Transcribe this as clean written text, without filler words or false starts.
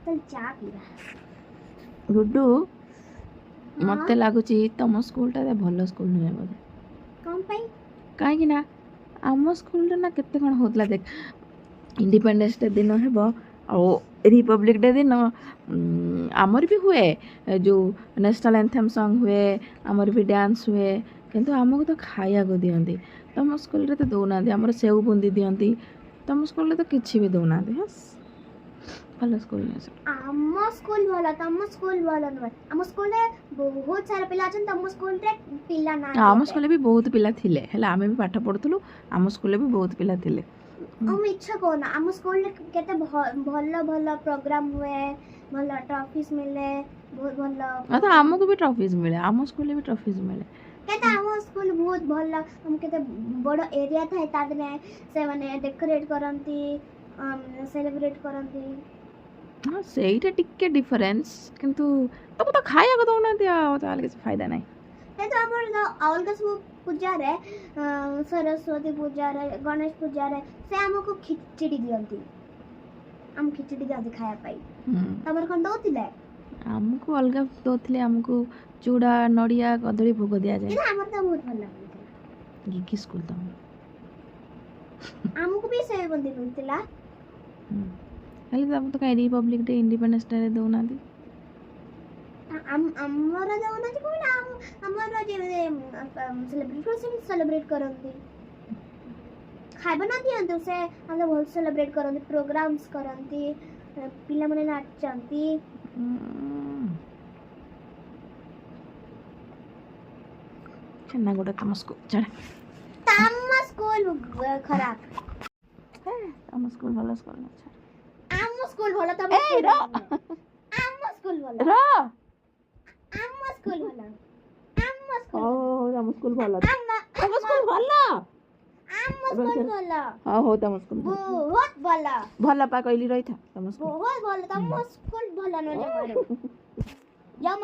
चल चा पीवा गुड्डू मत लगुच तुम स्कूलटा भल स्कूल नुहे बोधे कौन पाई कहीं ना आम स्कूल ना केते कौन होता देख इंडिपेंडेंस डे दिन हेब रिपब्लिक डे दिन आमर भी हुए जो नेशनल एंथम सॉन्ग हुए आमर भी डांस हुए किंतु आमको तो खाया को दियंती तुम स्कूल रे तो दौना आमर सेव बुंदी दियंती तुम स्कूल रे तो किछि भी दौना हस भल स्कूल आम स्कूल भल तम स्कूल भल नुहे आम स्कूल रे बहुत सारा पिला अछन तम स्कूल रे पिला ना आम स्कूल भी बहुत पिला थिले हेला आमे भी पाठ पढुथुलु आम स्कूल भी बहुत पिला थिले हम इच्छा कोना आम स्कूल रे केते भल भल प्रोग्राम हुए भल ट्रॉफीज मिले बहुत भल तो आमको भी ट्रॉफीज मिले आम स्कूल भी ट्रॉफीज मिले केते आम स्कूल बहुत भल हम केते बड़ एरिया थाए तादने से माने डेकोरेट करंती सेलिब्रेट करंती हाँ सेटा टिके डिफरेंस किंतु तब तो खाया को दौना दिया ताले किसी फायदा नहीं ते तो हमर अलग सब पूजा रे सरस्वती पूजा रे गणेश पूजा रे से हमको खिचड़ी दियंती हम खिचड़ी दियंती खाया पाई तमर कोन दउतिले हमको अलग दोथले हमको चूड़ा नड़िया कदली भोग दिया जाए इना हमर त बहुत भल लागला की स्कूल तो हमको भी सेव बंदी मिलतिला खाली तब तो कहीं रिपब्लिक डे इंडिपेंडेंस डे दौना दी हमरा जावना जे कोना हमरा जे सेलिब्रेट करंती खाइबा ना दियंती से हम बहुत सेलिब्रेट करंती प्रोग्राम्स करंती पिला मने नाचंती चन्ना गोटा तम स्कूल चढ़ तम स्कूल खराब तम स्कूल भल स्कूल न चढ़ आम स्कूल भल तम ए रो आम स्कूल भल रो आम स्कूल भल आम स्कूल ओ तम स्कूल भल आम तम स्कूल भल आम स्कूल भल हां हो तम स्कूल बहुत भल भल पा कहली रही था तम स्कूल बहुत भल तम स्कूल भल न जमा